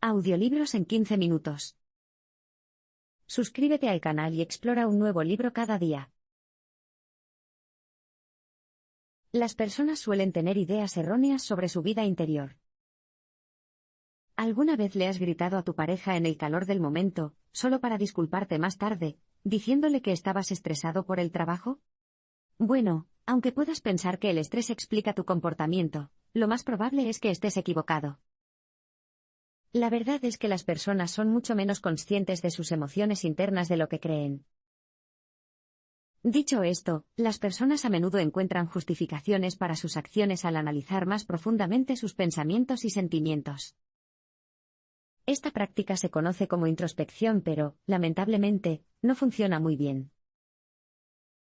Audiolibros en 15 minutos. Suscríbete al canal y explora un nuevo libro cada día. Las personas suelen tener ideas erróneas sobre su vida interior. ¿Alguna vez le has gritado a tu pareja en el calor del momento, solo para disculparte más tarde, diciéndole que estabas estresado por el trabajo? Bueno, aunque puedas pensar que el estrés explica tu comportamiento, lo más probable es que estés equivocado. La verdad es que las personas son mucho menos conscientes de sus emociones internas de lo que creen. Dicho esto, las personas a menudo encuentran justificaciones para sus acciones al analizar más profundamente sus pensamientos y sentimientos. Esta práctica se conoce como introspección, pero, lamentablemente, no funciona muy bien.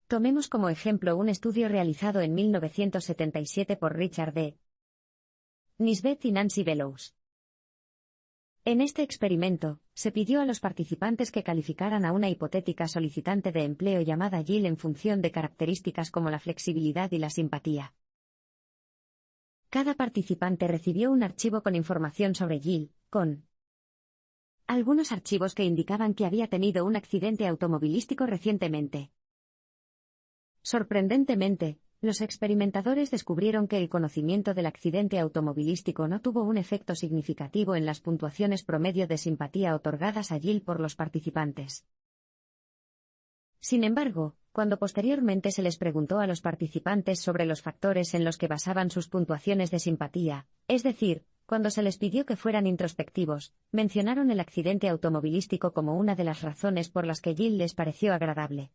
Tomemos como ejemplo un estudio realizado en 1977 por Richard D. Nisbet y Nancy Bellows. En este experimento, se pidió a los participantes que calificaran a una hipotética solicitante de empleo llamada Jill en función de características como la flexibilidad y la simpatía. Cada participante recibió un archivo con información sobre Jill, con algunos archivos que indicaban que había tenido un accidente automovilístico recientemente. Sorprendentemente, los experimentadores descubrieron que el conocimiento del accidente automovilístico no tuvo un efecto significativo en las puntuaciones promedio de simpatía otorgadas a Jill por los participantes. Sin embargo, cuando posteriormente se les preguntó a los participantes sobre los factores en los que basaban sus puntuaciones de simpatía, es decir, cuando se les pidió que fueran introspectivos, mencionaron el accidente automovilístico como una de las razones por las que Jill les pareció agradable.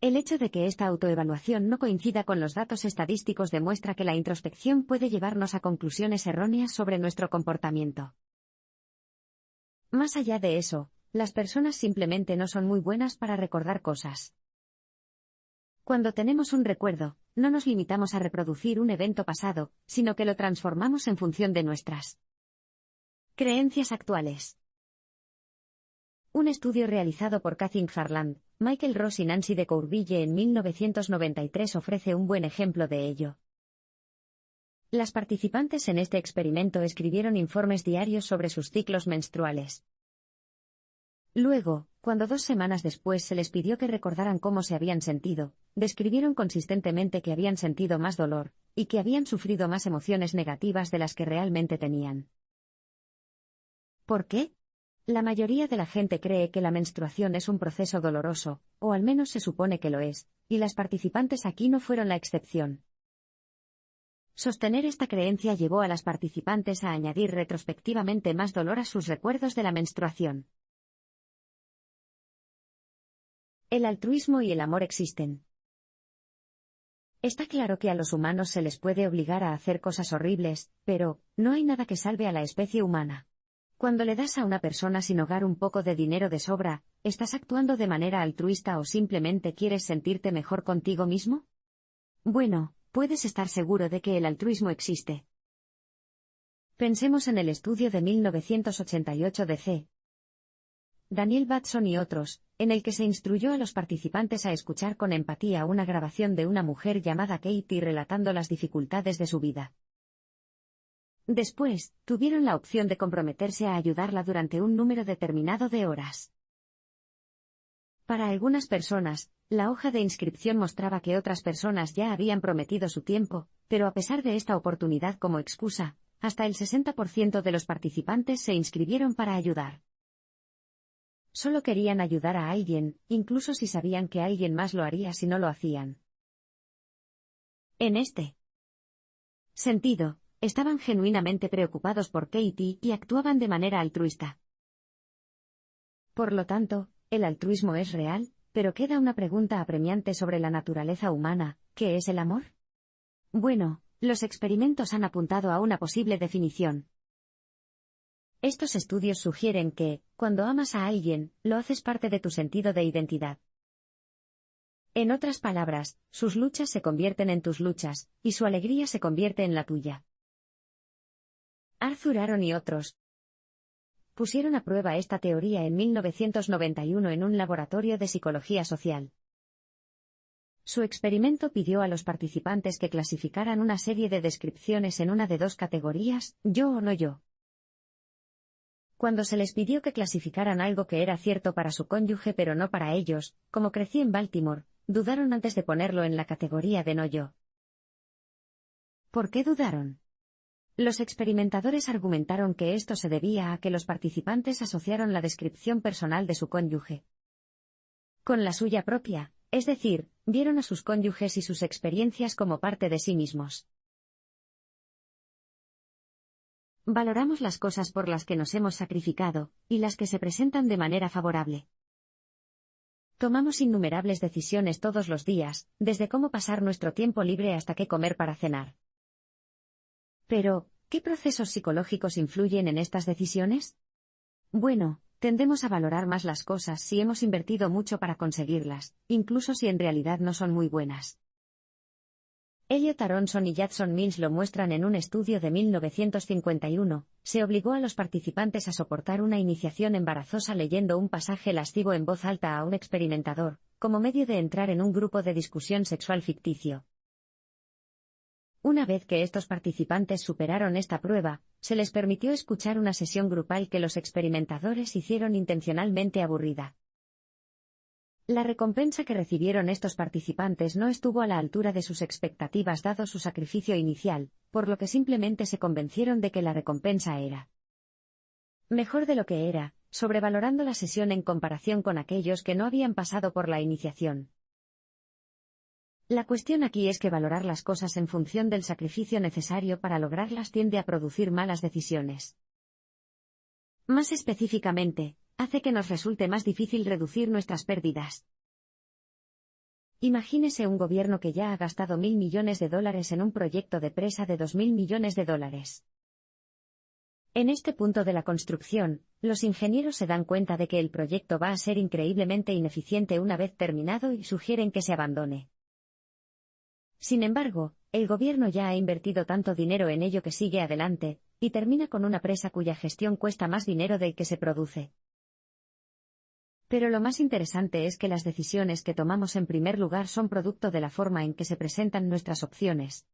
El hecho de que esta autoevaluación no coincida con los datos estadísticos demuestra que la introspección puede llevarnos a conclusiones erróneas sobre nuestro comportamiento. Más allá de eso, las personas simplemente no son muy buenas para recordar cosas. Cuando tenemos un recuerdo, no nos limitamos a reproducir un evento pasado, sino que lo transformamos en función de nuestras creencias actuales. Un estudio realizado por Kathy Farland, Michael Ross y Nancy de Courville en 1993 ofrece un buen ejemplo de ello. Las participantes en este experimento escribieron informes diarios sobre sus ciclos menstruales. Luego, cuando 2 semanas después se les pidió que recordaran cómo se habían sentido, describieron consistentemente que habían sentido más dolor, y que habían sufrido más emociones negativas de las que realmente tenían. ¿Por qué? La mayoría de la gente cree que la menstruación es un proceso doloroso, o al menos se supone que lo es, y las participantes aquí no fueron la excepción. Sostener esta creencia llevó a las participantes a añadir retrospectivamente más dolor a sus recuerdos de la menstruación. El altruismo y el amor existen. Está claro que a los humanos se les puede obligar a hacer cosas horribles, pero no hay nada que salve a la especie humana. Cuando le das a una persona sin hogar un poco de dinero de sobra, ¿estás actuando de manera altruista o simplemente quieres sentirte mejor contigo mismo? Bueno, puedes estar seguro de que el altruismo existe. Pensemos en el estudio de 1988 de C. Daniel Batson y otros, en el que se instruyó a los participantes a escuchar con empatía una grabación de una mujer llamada Katie relatando las dificultades de su vida. Después, tuvieron la opción de comprometerse a ayudarla durante un número determinado de horas. Para algunas personas, la hoja de inscripción mostraba que otras personas ya habían prometido su tiempo, pero a pesar de esta oportunidad como excusa, hasta el 60% de los participantes se inscribieron para ayudar. Solo querían ayudar a alguien, incluso si sabían que alguien más lo haría si no lo hacían. En este sentido, estaban genuinamente preocupados por Katie y actuaban de manera altruista. Por lo tanto, el altruismo es real, pero queda una pregunta apremiante sobre la naturaleza humana: ¿qué es el amor? Bueno, los experimentos han apuntado a una posible definición. Estos estudios sugieren que, cuando amas a alguien, lo haces parte de tu sentido de identidad. En otras palabras, sus luchas se convierten en tus luchas, y su alegría se convierte en la tuya. Arthur Aron y otros pusieron a prueba esta teoría en 1991 en un laboratorio de psicología social. Su experimento pidió a los participantes que clasificaran una serie de descripciones en una de 2 categorías: yo o no yo. Cuando se les pidió que clasificaran algo que era cierto para su cónyuge pero no para ellos, como crecí en Baltimore, dudaron antes de ponerlo en la categoría de no yo. ¿Por qué dudaron? Los experimentadores argumentaron que esto se debía a que los participantes asociaron la descripción personal de su cónyuge con la suya propia, es decir, vieron a sus cónyuges y sus experiencias como parte de sí mismos. Valoramos las cosas por las que nos hemos sacrificado, y las que se presentan de manera favorable. Tomamos innumerables decisiones todos los días, desde cómo pasar nuestro tiempo libre hasta qué comer para cenar. Pero, ¿qué procesos psicológicos influyen en estas decisiones? Bueno, tendemos a valorar más las cosas si hemos invertido mucho para conseguirlas, incluso si en realidad no son muy buenas. Elliot Aronson y Jackson Mills lo muestran en un estudio de 1951, se obligó a los participantes a soportar una iniciación embarazosa leyendo un pasaje lascivo en voz alta a un experimentador, como medio de entrar en un grupo de discusión sexual ficticio. Una vez que estos participantes superaron esta prueba, se les permitió escuchar una sesión grupal que los experimentadores hicieron intencionalmente aburrida. La recompensa que recibieron estos participantes no estuvo a la altura de sus expectativas dado su sacrificio inicial, por lo que simplemente se convencieron de que la recompensa era mejor de lo que era, sobrevalorando la sesión en comparación con aquellos que no habían pasado por la iniciación. La cuestión aquí es que valorar las cosas en función del sacrificio necesario para lograrlas tiende a producir malas decisiones. Más específicamente, hace que nos resulte más difícil reducir nuestras pérdidas. Imagínese un gobierno que ya ha gastado $1.000 millones en un proyecto de presa de $2.000 millones. En este punto de la construcción, los ingenieros se dan cuenta de que el proyecto va a ser increíblemente ineficiente una vez terminado y sugieren que se abandone. Sin embargo, el gobierno ya ha invertido tanto dinero en ello que sigue adelante, y termina con una presa cuya gestión cuesta más dinero del que se produce. Pero lo más interesante es que las decisiones que tomamos en primer lugar son producto de la forma en que se presentan nuestras opciones.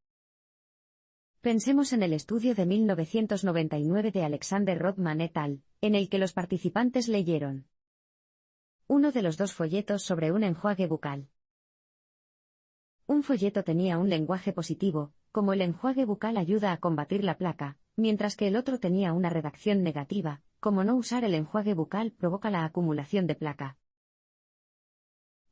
Pensemos en el estudio de 1999 de Alexander Rodman et al., en el que los participantes leyeron uno de los dos folletos sobre un enjuague bucal. Un folleto tenía un lenguaje positivo, como el enjuague bucal ayuda a combatir la placa, mientras que el otro tenía una redacción negativa, como no usar el enjuague bucal provoca la acumulación de placa.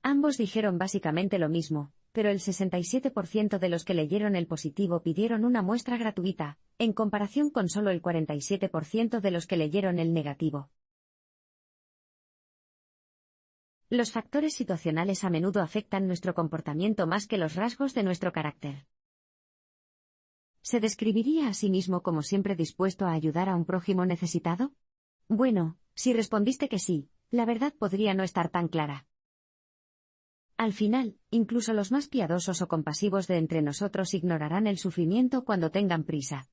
Ambos dijeron básicamente lo mismo, pero el 67% de los que leyeron el positivo pidieron una muestra gratuita, en comparación con solo el 47% de los que leyeron el negativo. Los factores situacionales a menudo afectan nuestro comportamiento más que los rasgos de nuestro carácter. ¿Se describiría a sí mismo como siempre dispuesto a ayudar a un prójimo necesitado? Bueno, si respondiste que sí, la verdad podría no estar tan clara. Al final, incluso los más piadosos o compasivos de entre nosotros ignorarán el sufrimiento cuando tengan prisa.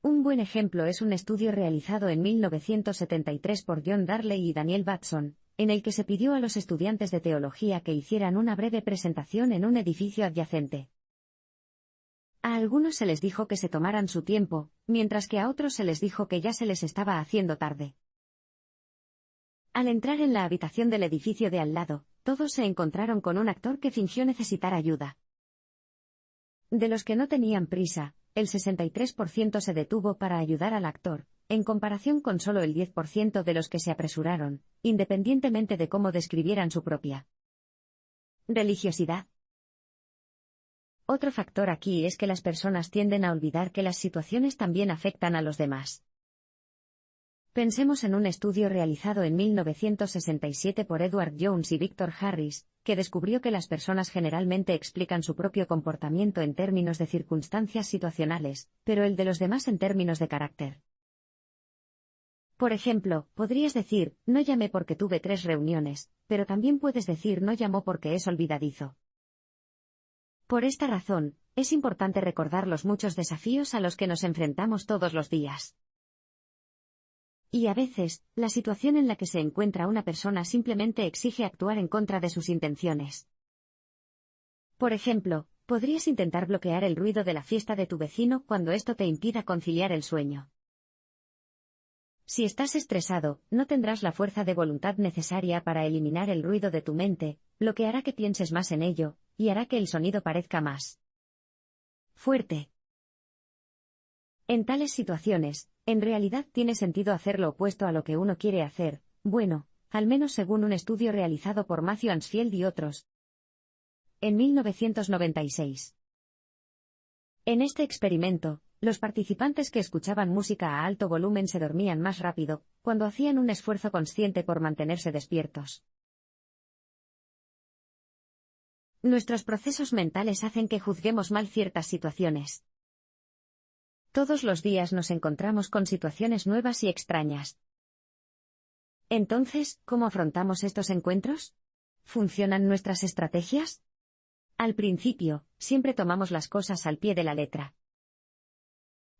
Un buen ejemplo es un estudio realizado en 1973 por John Darley y Daniel Batson, en el que se pidió a los estudiantes de teología que hicieran una breve presentación en un edificio adyacente. A algunos se les dijo que se tomaran su tiempo, mientras que a otros se les dijo que ya se les estaba haciendo tarde. Al entrar en la habitación del edificio de al lado, todos se encontraron con un actor que fingió necesitar ayuda. De los que no tenían prisa, el 63% se detuvo para ayudar al actor, en comparación con solo el 10% de los que se apresuraron, independientemente de cómo describieran su propia religiosidad. Otro factor aquí es que las personas tienden a olvidar que las situaciones también afectan a los demás. Pensemos en un estudio realizado en 1967 por Edward Jones y Victor Harris, que descubrió que las personas generalmente explican su propio comportamiento en términos de circunstancias situacionales, pero el de los demás en términos de carácter. Por ejemplo, podrías decir, no llamé porque tuve 3 reuniones, pero también puedes decir no llamó porque es olvidadizo. Por esta razón, es importante recordar los muchos desafíos a los que nos enfrentamos todos los días. Y a veces, la situación en la que se encuentra una persona simplemente exige actuar en contra de sus intenciones. Por ejemplo, podrías intentar bloquear el ruido de la fiesta de tu vecino cuando esto te impida conciliar el sueño. Si estás estresado, no tendrás la fuerza de voluntad necesaria para eliminar el ruido de tu mente, lo que hará que pienses más en ello, y hará que el sonido parezca más fuerte. En tales situaciones, en realidad tiene sentido hacer lo opuesto a lo que uno quiere hacer, bueno, al menos según un estudio realizado por Matthew Ansfield y otros, en 1996. En este experimento, los participantes que escuchaban música a alto volumen se dormían más rápido, cuando hacían un esfuerzo consciente por mantenerse despiertos. Nuestros procesos mentales hacen que juzguemos mal ciertas situaciones. Todos los días nos encontramos con situaciones nuevas y extrañas. Entonces, ¿cómo afrontamos estos encuentros? ¿Funcionan nuestras estrategias? Al principio, siempre tomamos las cosas al pie de la letra.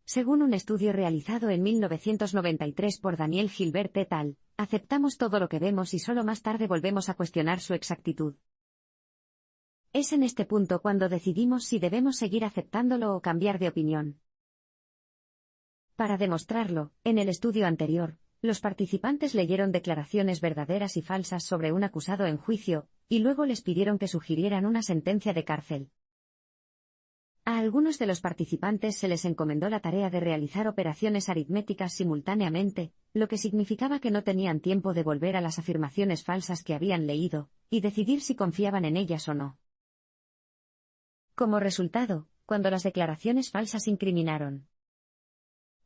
Según un estudio realizado en 1993 por Daniel Gilbert et al., aceptamos todo lo que vemos y solo más tarde volvemos a cuestionar su exactitud. Es en este punto cuando decidimos si debemos seguir aceptándolo o cambiar de opinión. Para demostrarlo, en el estudio anterior, los participantes leyeron declaraciones verdaderas y falsas sobre un acusado en juicio, y luego les pidieron que sugirieran una sentencia de cárcel. A algunos de los participantes se les encomendó la tarea de realizar operaciones aritméticas simultáneamente, lo que significaba que no tenían tiempo de volver a las afirmaciones falsas que habían leído, y decidir si confiaban en ellas o no. Como resultado, cuando las declaraciones falsas incriminaron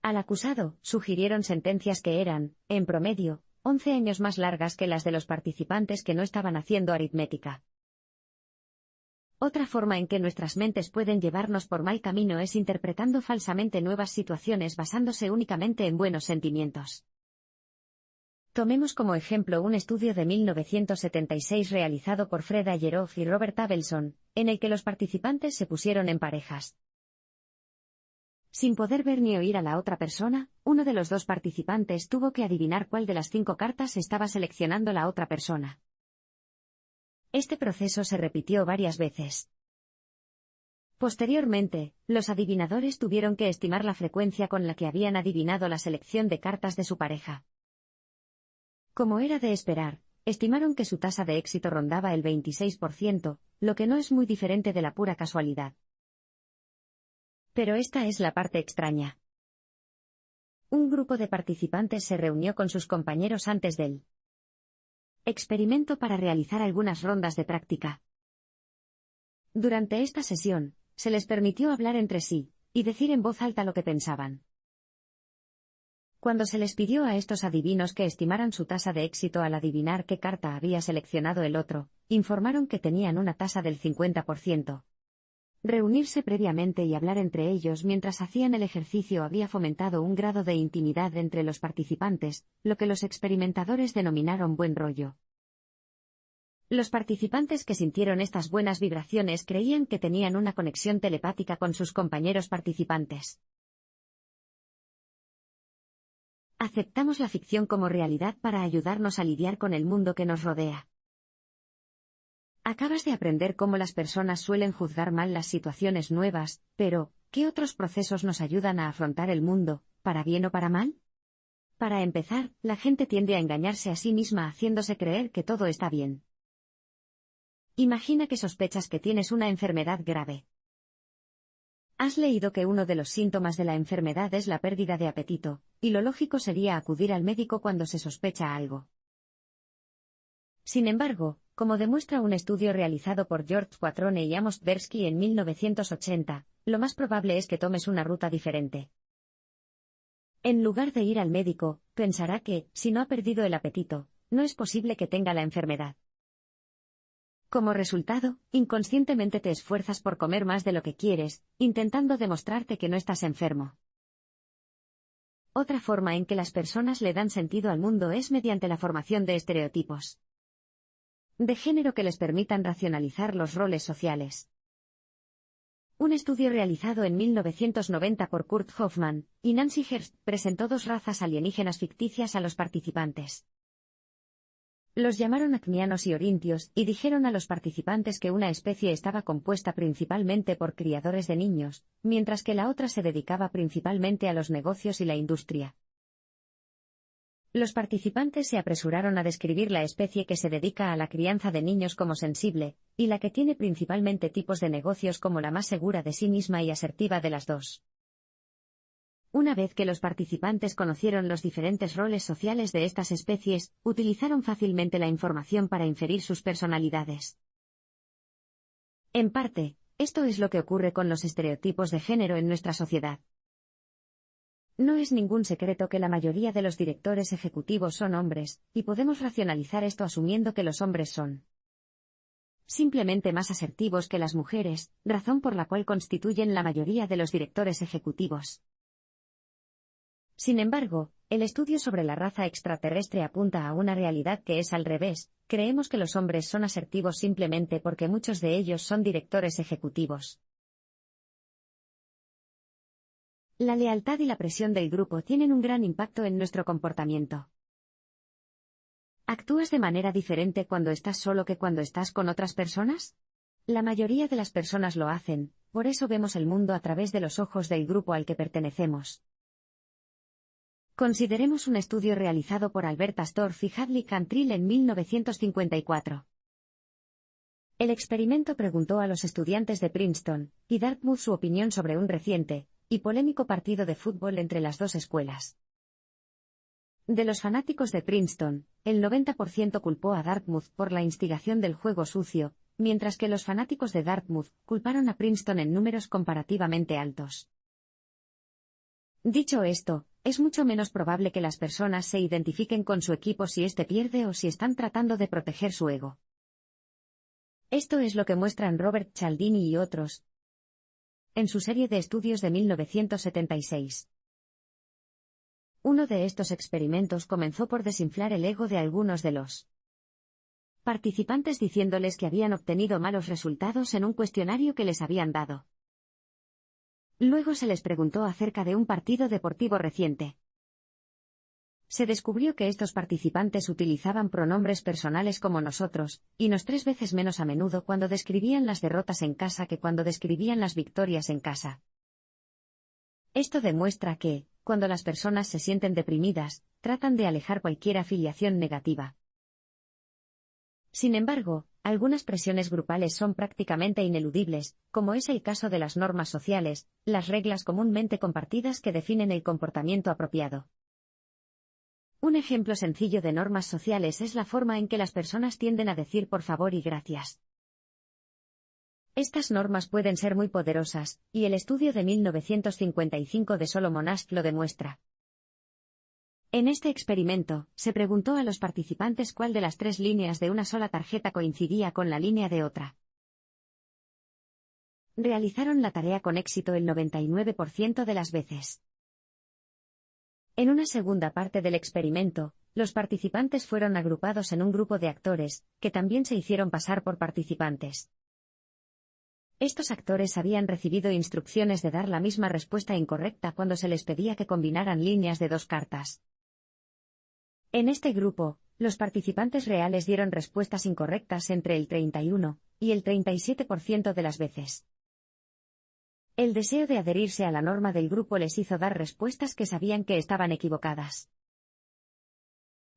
al acusado, sugirieron sentencias que eran, en promedio, 11 años más largas que las de los participantes que no estaban haciendo aritmética. Otra forma en que nuestras mentes pueden llevarnos por mal camino es interpretando falsamente nuevas situaciones basándose únicamente en buenos sentimientos. Tomemos como ejemplo un estudio de 1976 realizado por Fred Ayeroff y Robert Abelson, en el que los participantes se pusieron en parejas. Sin poder ver ni oír a la otra persona, uno de los dos participantes tuvo que adivinar cuál de las 5 cartas estaba seleccionando la otra persona. Este proceso se repitió varias veces. Posteriormente, los adivinadores tuvieron que estimar la frecuencia con la que habían adivinado la selección de cartas de su pareja. Como era de esperar, estimaron que su tasa de éxito rondaba el 26%, lo que no es muy diferente de la pura casualidad. Pero esta es la parte extraña. Un grupo de participantes se reunió con sus compañeros antes del experimento para realizar algunas rondas de práctica. Durante esta sesión, se les permitió hablar entre sí, y decir en voz alta lo que pensaban. Cuando se les pidió a estos adivinos que estimaran su tasa de éxito al adivinar qué carta había seleccionado el otro, informaron que tenían una tasa del 50%. Reunirse previamente y hablar entre ellos mientras hacían el ejercicio había fomentado un grado de intimidad entre los participantes, lo que los experimentadores denominaron buen rollo. Los participantes que sintieron estas buenas vibraciones creían que tenían una conexión telepática con sus compañeros participantes. Aceptamos la ficción como realidad para ayudarnos a lidiar con el mundo que nos rodea. Acabas de aprender cómo las personas suelen juzgar mal las situaciones nuevas, pero, ¿qué otros procesos nos ayudan a afrontar el mundo, para bien o para mal? Para empezar, la gente tiende a engañarse a sí misma haciéndose creer que todo está bien. Imagina que sospechas que tienes una enfermedad grave. Has leído que uno de los síntomas de la enfermedad es la pérdida de apetito, y lo lógico sería acudir al médico cuando se sospecha algo. Sin embargo, como demuestra un estudio realizado por George Quattrone y Amos Tversky en 1980, lo más probable es que tomes una ruta diferente. En lugar de ir al médico, pensará que, si no ha perdido el apetito, no es posible que tenga la enfermedad. Como resultado, inconscientemente te esfuerzas por comer más de lo que quieres, intentando demostrarte que no estás enfermo. Otra forma en que las personas le dan sentido al mundo es mediante la formación de estereotipos de género que les permitan racionalizar los roles sociales. Un estudio realizado en 1990 por Kurt Hoffman y Nancy Hearst presentó 2 razas alienígenas ficticias a los participantes. Los llamaron acnianos y orintios y dijeron a los participantes que una especie estaba compuesta principalmente por criadores de niños, mientras que la otra se dedicaba principalmente a los negocios y la industria. Los participantes se apresuraron a describir la especie que se dedica a la crianza de niños como sensible, y la que tiene principalmente tipos de negocios como la más segura de sí misma y asertiva de las dos. Una vez que los participantes conocieron los diferentes roles sociales de estas especies, utilizaron fácilmente la información para inferir sus personalidades. En parte, esto es lo que ocurre con los estereotipos de género en nuestra sociedad. No es ningún secreto que la mayoría de los directores ejecutivos son hombres, y podemos racionalizar esto asumiendo que los hombres son simplemente más asertivos que las mujeres, razón por la cual constituyen la mayoría de los directores ejecutivos. Sin embargo, el estudio sobre la raza extraterrestre apunta a una realidad que es al revés. Creemos que los hombres son asertivos simplemente porque muchos de ellos son directores ejecutivos. La lealtad y la presión del grupo tienen un gran impacto en nuestro comportamiento. ¿Actúas de manera diferente cuando estás solo que cuando estás con otras personas? La mayoría de las personas lo hacen, por eso vemos el mundo a través de los ojos del grupo al que pertenecemos. Consideremos un estudio realizado por Albert Astorf y Hadley Cantrill en 1954. El experimento preguntó a los estudiantes de Princeton y Dartmouth su opinión sobre un reciente y polémico partido de fútbol entre las dos escuelas. De los fanáticos de Princeton, el 90% culpó a Dartmouth por la instigación del juego sucio, mientras que los fanáticos de Dartmouth culparon a Princeton en números comparativamente altos. Dicho esto, es mucho menos probable que las personas se identifiquen con su equipo si éste pierde o si están tratando de proteger su ego. Esto es lo que muestran Robert Cialdini y otros en su serie de estudios de 1976. Uno de estos experimentos comenzó por desinflar el ego de algunos de los participantes diciéndoles que habían obtenido malos resultados en un cuestionario que les habían dado. Luego se les preguntó acerca de un partido deportivo reciente. Se descubrió que estos participantes utilizaban pronombres personales como nosotros, y nos 3 veces menos a menudo cuando describían las derrotas en casa que cuando describían las victorias en casa. Esto demuestra que, cuando las personas se sienten deprimidas, tratan de alejar cualquier afiliación negativa. Sin embargo, algunas presiones grupales son prácticamente ineludibles, como es el caso de las normas sociales, las reglas comúnmente compartidas que definen el comportamiento apropiado. Un ejemplo sencillo de normas sociales es la forma en que las personas tienden a decir por favor y gracias. Estas normas pueden ser muy poderosas, y el estudio de 1955 de Solomon Asch lo demuestra. En este experimento, se preguntó a los participantes cuál de las 3 líneas de una sola tarjeta coincidía con la línea de otra. Realizaron la tarea con éxito el 99% de las veces. En una segunda parte del experimento, los participantes fueron agrupados en un grupo de actores, que también se hicieron pasar por participantes. Estos actores habían recibido instrucciones de dar la misma respuesta incorrecta cuando se les pedía que combinaran líneas de 2 cartas. En este grupo, los participantes reales dieron respuestas incorrectas entre el 31 y el 37% de las veces. El deseo de adherirse a la norma del grupo les hizo dar respuestas que sabían que estaban equivocadas.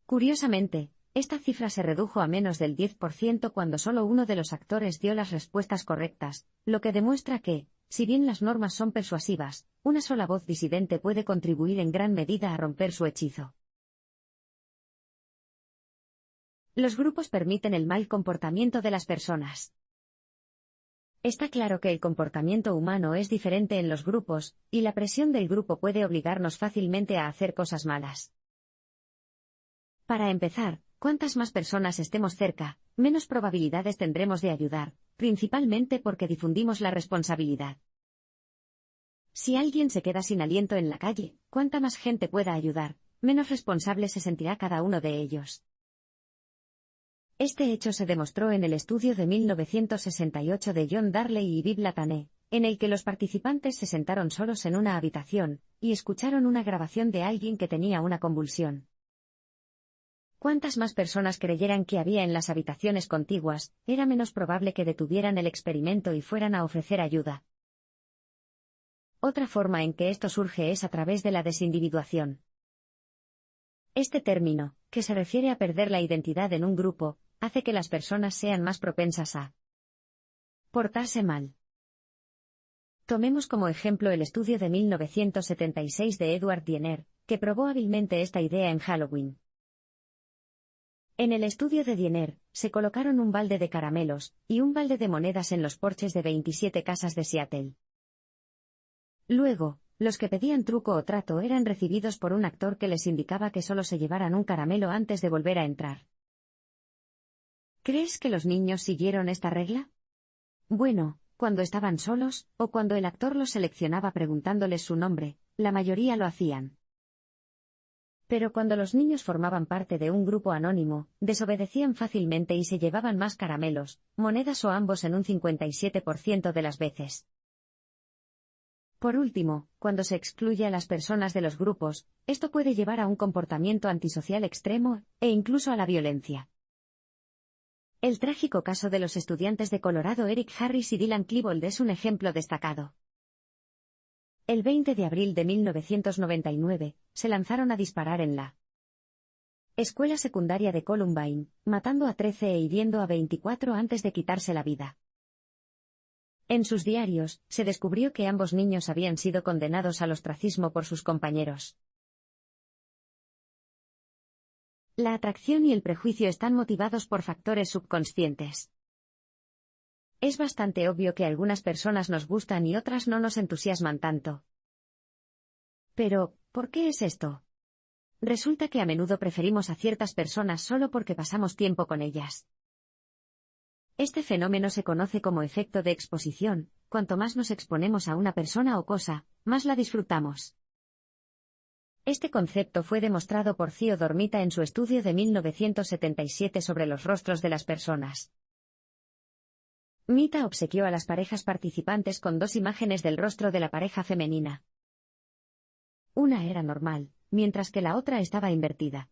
Curiosamente, esta cifra se redujo a menos del 10% cuando solo uno de los actores dio las respuestas correctas, lo que demuestra que, si bien las normas son persuasivas, una sola voz disidente puede contribuir en gran medida a romper su hechizo. Los grupos permiten el mal comportamiento de las personas. Está claro que el comportamiento humano es diferente en los grupos, y la presión del grupo puede obligarnos fácilmente a hacer cosas malas. Para empezar, cuantas más personas estemos cerca, menos probabilidades tendremos de ayudar, principalmente porque difundimos la responsabilidad. Si alguien se queda sin aliento en la calle, cuanta más gente pueda ayudar, menos responsable se sentirá cada uno de ellos. Este hecho se demostró en el estudio de 1968 de John Darley y Viv Latané, en el que los participantes se sentaron solos en una habitación y escucharon una grabación de alguien que tenía una convulsión. Cuantas más personas creyeran que había en las habitaciones contiguas, era menos probable que detuvieran el experimento y fueran a ofrecer ayuda. Otra forma en que esto surge es a través de la desindividuación. Este término, que se refiere a perder la identidad en un grupo, hace que las personas sean más propensas a portarse mal. Tomemos como ejemplo el estudio de 1976 de Edward Jenner, que probó hábilmente esta idea en Halloween. En el estudio de Jenner, se colocaron un balde de caramelos y un balde de monedas en los porches de 27 casas de Seattle. Luego, los que pedían truco o trato eran recibidos por un actor que les indicaba que solo se llevaran un caramelo antes de volver a entrar. ¿Crees que los niños siguieron esta regla? Bueno, cuando estaban solos, o cuando el actor los seleccionaba preguntándoles su nombre, la mayoría lo hacían. Pero cuando los niños formaban parte de un grupo anónimo, desobedecían fácilmente y se llevaban más caramelos, monedas o ambos en un 57% de las veces. Por último, cuando se excluye a las personas de los grupos, esto puede llevar a un comportamiento antisocial extremo, e incluso a la violencia. El trágico caso de los estudiantes de Colorado Eric Harris y Dylan Klebold es un ejemplo destacado. El 20 de abril de 1999, se lanzaron a disparar en la escuela secundaria de Columbine, matando a 13 e hiriendo a 24 antes de quitarse la vida. En sus diarios, se descubrió que ambos niños habían sido condenados al ostracismo por sus compañeros. La atracción y el prejuicio están motivados por factores subconscientes. Es bastante obvio que algunas personas nos gustan y otras no nos entusiasman tanto. Pero, ¿por qué es esto? Resulta que a menudo preferimos a ciertas personas solo porque pasamos tiempo con ellas. Este fenómeno se conoce como efecto de exposición. Cuanto más nos exponemos a una persona o cosa, más la disfrutamos. Este concepto fue demostrado por Theodore Mita en su estudio de 1977 sobre los rostros de las personas. Mita obsequió a las parejas participantes con dos imágenes del rostro de la pareja femenina. Una era normal, mientras que la otra estaba invertida.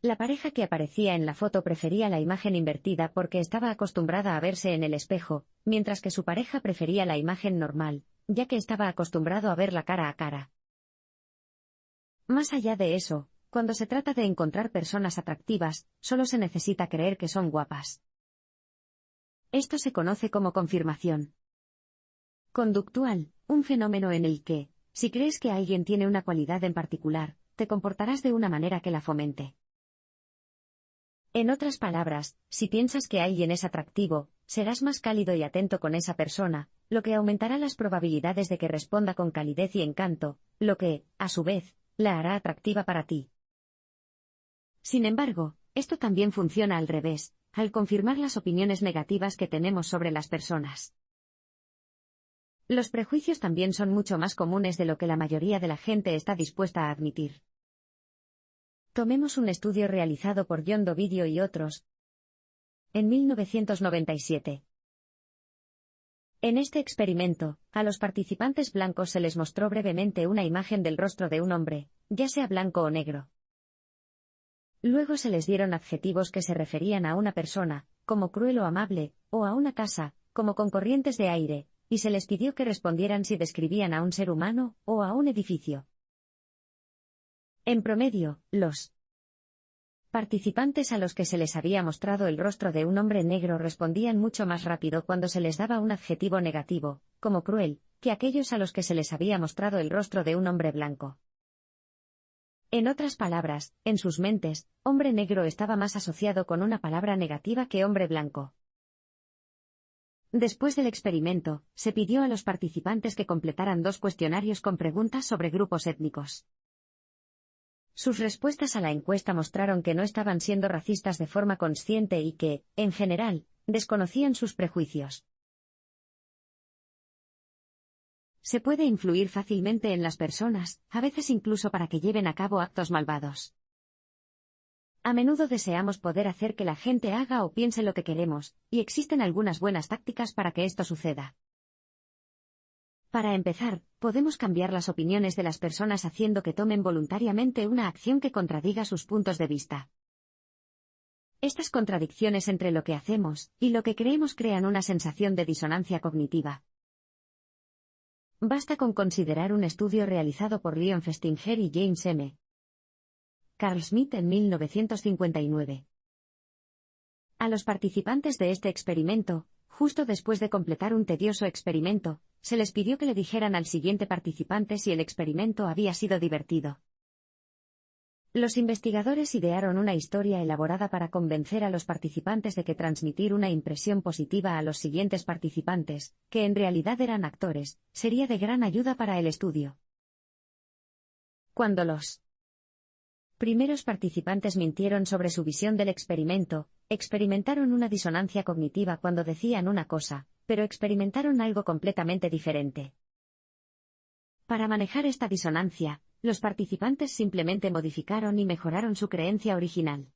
La pareja que aparecía en la foto prefería la imagen invertida porque estaba acostumbrada a verse en el espejo, mientras que su pareja prefería la imagen normal, ya que estaba acostumbrado a verla cara a cara. Más allá de eso, cuando se trata de encontrar personas atractivas, solo se necesita creer que son guapas. Esto se conoce como confirmación conductual, un fenómeno en el que, si crees que alguien tiene una cualidad en particular, te comportarás de una manera que la fomente. En otras palabras, si piensas que alguien es atractivo, serás más cálido y atento con esa persona, lo que aumentará las probabilidades de que responda con calidez y encanto, lo que, a su vez, la hará atractiva para ti. Sin embargo, esto también funciona al revés, al confirmar las opiniones negativas que tenemos sobre las personas. Los prejuicios también son mucho más comunes de lo que la mayoría de la gente está dispuesta a admitir. Tomemos un estudio realizado por John Dovidio y otros en 1997. En este experimento, a los participantes blancos se les mostró brevemente una imagen del rostro de un hombre, ya sea blanco o negro. Luego se les dieron adjetivos que se referían a una persona, como cruel o amable, o a una casa, como con corrientes de aire, y se les pidió que respondieran si describían a un ser humano o a un edificio. En promedio, los participantes a los que se les había mostrado el rostro de un hombre negro respondían mucho más rápido cuando se les daba un adjetivo negativo, como cruel, que aquellos a los que se les había mostrado el rostro de un hombre blanco. En otras palabras, en sus mentes, hombre negro estaba más asociado con una palabra negativa que hombre blanco. Después del experimento, se pidió a los participantes que completaran 2 cuestionarios con preguntas sobre grupos étnicos. Sus respuestas a la encuesta mostraron que no estaban siendo racistas de forma consciente y que, en general, desconocían sus prejuicios. Se puede influir fácilmente en las personas, a veces incluso para que lleven a cabo actos malvados. A menudo deseamos poder hacer que la gente haga o piense lo que queremos, y existen algunas buenas tácticas para que esto suceda. Para empezar, podemos cambiar las opiniones de las personas haciendo que tomen voluntariamente una acción que contradiga sus puntos de vista. Estas contradicciones entre lo que hacemos y lo que creemos crean una sensación de disonancia cognitiva. Basta con considerar un estudio realizado por Leon Festinger y James M. Carl Schmitt en 1959. A los participantes de este experimento, justo después de completar un tedioso experimento, se les pidió que le dijeran al siguiente participante si el experimento había sido divertido. Los investigadores idearon una historia elaborada para convencer a los participantes de que transmitir una impresión positiva a los siguientes participantes, que en realidad eran actores, sería de gran ayuda para el estudio. Cuando los primeros participantes mintieron sobre su visión del experimento, experimentaron una disonancia cognitiva cuando decían una cosa, pero experimentaron algo completamente diferente. Para manejar esta disonancia, los participantes simplemente modificaron y mejoraron su creencia original.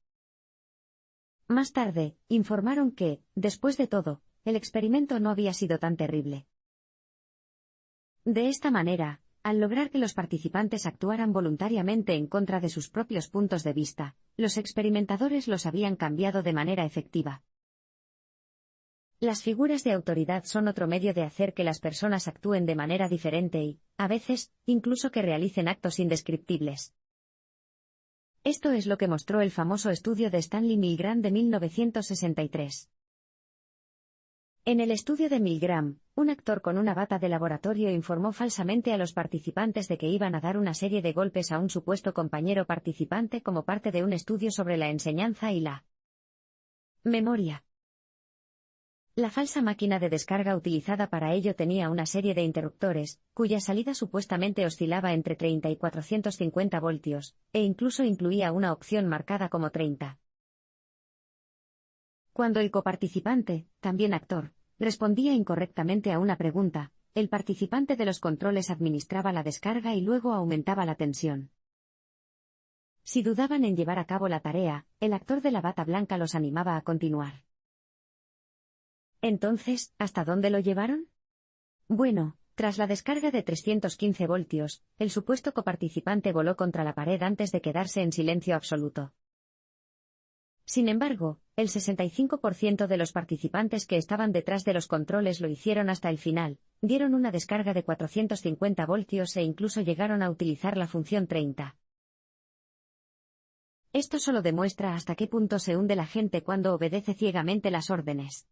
Más tarde, informaron que, después de todo, el experimento no había sido tan terrible. De esta manera, al lograr que los participantes actuaran voluntariamente en contra de sus propios puntos de vista, los experimentadores los habían cambiado de manera efectiva. Las figuras de autoridad son otro medio de hacer que las personas actúen de manera diferente y, a veces, incluso que realicen actos indescriptibles. Esto es lo que mostró el famoso estudio de Stanley Milgram de 1963. En el estudio de Milgram, un actor con una bata de laboratorio informó falsamente a los participantes de que iban a dar una serie de golpes a un supuesto compañero participante como parte de un estudio sobre la enseñanza y la memoria. La falsa máquina de descarga utilizada para ello tenía una serie de interruptores, cuya salida supuestamente oscilaba entre 30 y 450 voltios, e incluso incluía una opción marcada como 30. Cuando el coparticipante, también actor, respondía incorrectamente a una pregunta, el participante de los controles administraba la descarga y luego aumentaba la tensión. Si dudaban en llevar a cabo la tarea, el actor de la bata blanca los animaba a continuar. Entonces, ¿hasta dónde lo llevaron? Bueno, tras la descarga de 315 voltios, el supuesto coparticipante voló contra la pared antes de quedarse en silencio absoluto. Sin embargo, el 65% de los participantes que estaban detrás de los controles lo hicieron hasta el final, dieron una descarga de 450 voltios e incluso llegaron a utilizar la función 30. Esto solo demuestra hasta qué punto se hunde la gente cuando obedece ciegamente las órdenes.